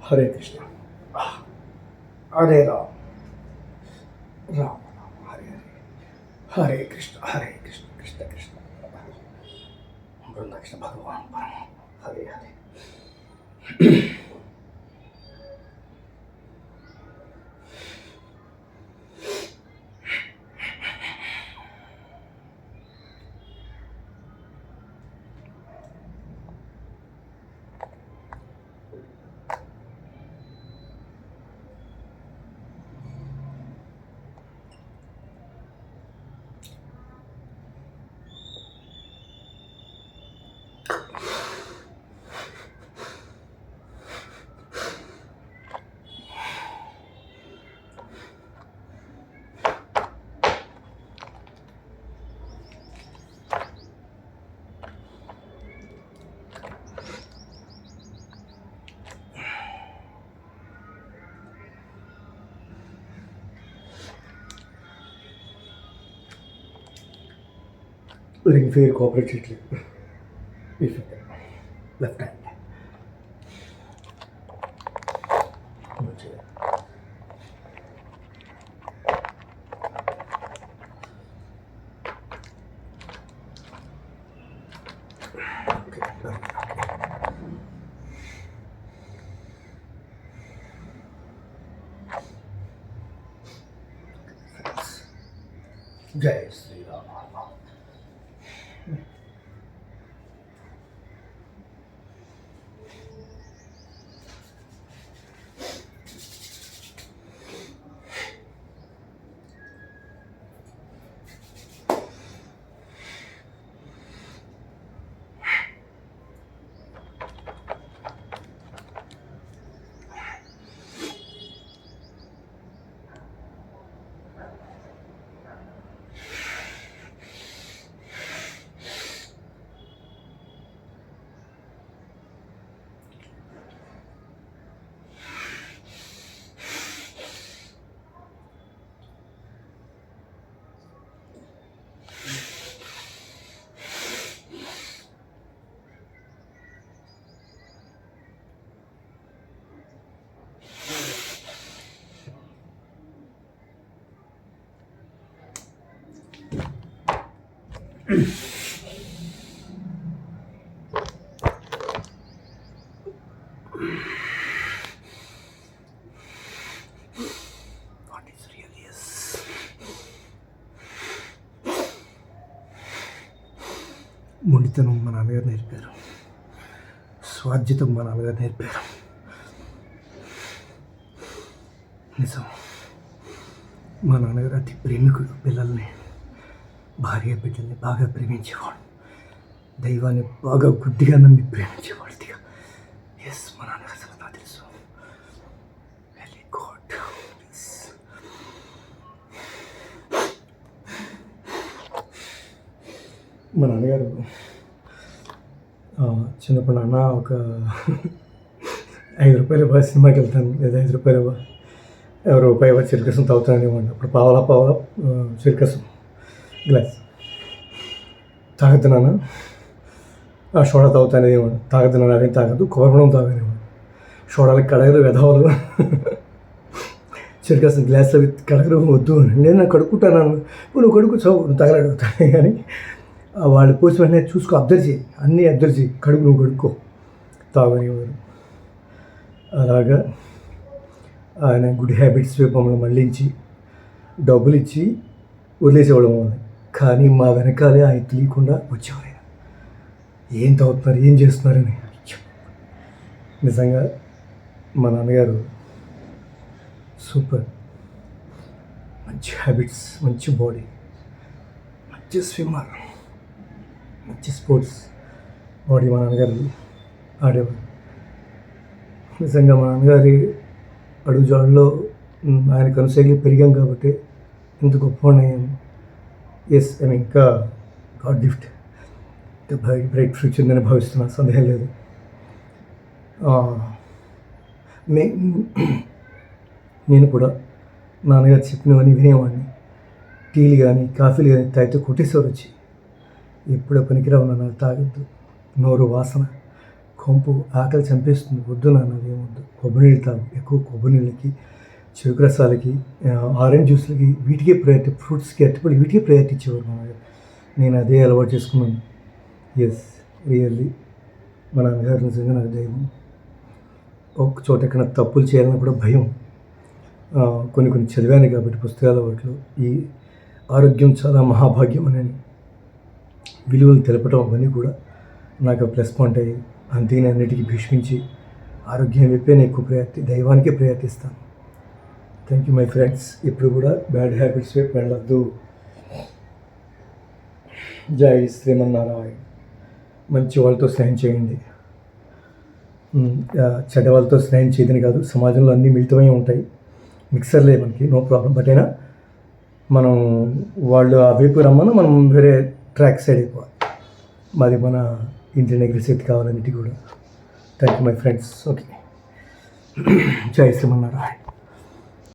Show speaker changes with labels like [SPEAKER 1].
[SPEAKER 1] హరే కృష్ణ. హరే రామ్, రామ రామ హరే హరే. హరే కృష్ణ, హరే కృష్ణ, కృష్ణ కృష్ణ బృందకృష్ణ భగవాన్ పరమ. Hare Hare. Ring finger cooperate చేయట్లేదు. Left hand జై Sriram. What is really is? మొండితనం మా నాన్నగారు నేర్పారు, స్వాధ్యతం మా నాన్నగారు నేర్పారు. నిజం, మా నాన్నగారు అతి ప్రేమికుడు. పిల్లల్ని, భార్య బిడ్డల్ని బాగా ప్రేమించేవాడు. దైవాన్ని బాగా గుడ్డిగా నమ్మి ప్రేమించేవాడు. ఎస్, మా నాన్నగారు అసలు నాకు తెలుసు. Very good. మా నాన్నగారు చిన్నప్పుడు నాన్న ఒక ₹5 సినిమాకి వెళ్తాను, లేదా ₹5 రూపాయి చిరకసం తాగుతానేవాడిని. అప్పుడు పావలా చిరకసం గ్లాస్ తాగుతున్నాను. సోడా తాగుతానేవాడు. తాగుతున్నాను, అవేం తాగదు. కోరడం తాగనేవాడు. సోడాలకి కడగరు, వెధవలు. చిరకసం గ్లాస్లో కడగరు, వద్దు. నేను నాకు కడుక్కుంటాను. నువ్వు కడుక్కు, నువ్వు తగలడుగుతాను. కానీ వాళ్ళు పోసి వెంటనే చూసుకో, అబ్జర్వ్ చేయి, అన్నీ అబ్జర్వ్ చేయి, కడుగు, నువ్వు కడుక్కో, తాగనేవారు. అలాగా ఆయన గుడ్ హ్యాబిట్స్ మమ్మల్ని మళ్ళించి డబ్బులు ఇచ్చి వదిలేసేవాడు మమ్మల్ని. కానీ మా వెనకాలే ఆయన తెలియకుండా వచ్చేవారు. ఆయన ఏం తాగుతున్నారు, ఏం చేస్తున్నారని. నిజంగా మా నాన్నగారు సూపర్. మంచి హ్యాబిట్స్, మంచి బాడీ, మంచి స్విమ్మర్, మంచి స్పోర్ట్స్ బాడీ మా నాన్నగారు ఆడేవారు. నిజంగా మా నాన్నగారి అడుగుజాడల్లో ఆయన కనుసైలు పెరిగాం కాబట్టి ఇంత గొప్పవాడిని. ఎస్, ఐ ఇంకా గాడ్ గిఫ్ట్, ఇంకా బ్రైట్ ఫ్యూచర్ నేను భావిస్తున్నాను, సందేహం లేదు. నేను కూడా నాన్నగారు చెప్పినవన్నీ వినేవాడిని. టీలు కానీ కాఫీలు కానీ తాగితే కొట్టేసేవారు వచ్చి. ఎప్పుడో పనికిరావు, నాన్న తాగద్దు, నోరు వాసన, కొంపు ఆకలి చంపేస్తుంది. వద్దు నాన్న అదేమొద్దు. కొబ్బరి నీళ్ళు తాగు. ఎక్కువ కొబ్బరి నీళ్ళకి, చెరుకు రసాలకి, ఆరెంజ్ జ్యూస్లకి వీటికే ప్రయారిటీ, ఫ్రూట్స్కి, అరటిపళ్ళు వీటికే ప్రయారిటీ ఇచ్చేవారు మా నాన్నగారు. నేను అదే అలవాటు చేసుకున్నాను. ఎస్, రియల్లీ మా నాన్నగారు నిజంగా నాకు దైవం. ఒక చోట ఎక్కడ తప్పులు చేయాలన్నా కూడా భయం. కొన్ని కొన్ని చదివాను కాబట్టి పుస్తకాల వాటిలో ఈ ఆరోగ్యం చాలా మహాభాగ్యం అనే విలువలు తెలపడం అవన్నీ కూడా నాకు ప్లస్ పాయింట్ అయ్యి, అంతేనే అన్నిటికీ భీష్మించి ఆరోగ్యం వైపే నేను ఎక్కువ ప్రయారిటీ, దైవానికే ప్రయారిటీ ఇస్తాను. Thank you my friends. ఇప్పుడు కూడా బ్యాడ్ హ్యాబిట్స్ వైపు వెళ్ళొద్దు. జై శ్రీమన్నారాయణ. మంచి వాళ్ళతో స్నేహం చేయండి. చెడ్డ వాళ్ళతో స్నేహం చేయదని కాదు, సమాజంలో అన్నీ మిళితమై ఉంటాయి, మిక్సర్లే మనకి, నో ప్రాబ్లం. బట్ అయినా మనం వాళ్ళు ఆ వైపు రమ్మన్నా మనం వేరే ట్రాక్ సైడ్ అయిపోవాలి. మాది మన ఇండియన్ అగ్రిసెట్ కావాలన్నిటి కూడా. Thank you my friends. Okay, జై శ్రీమన్నారాయణ.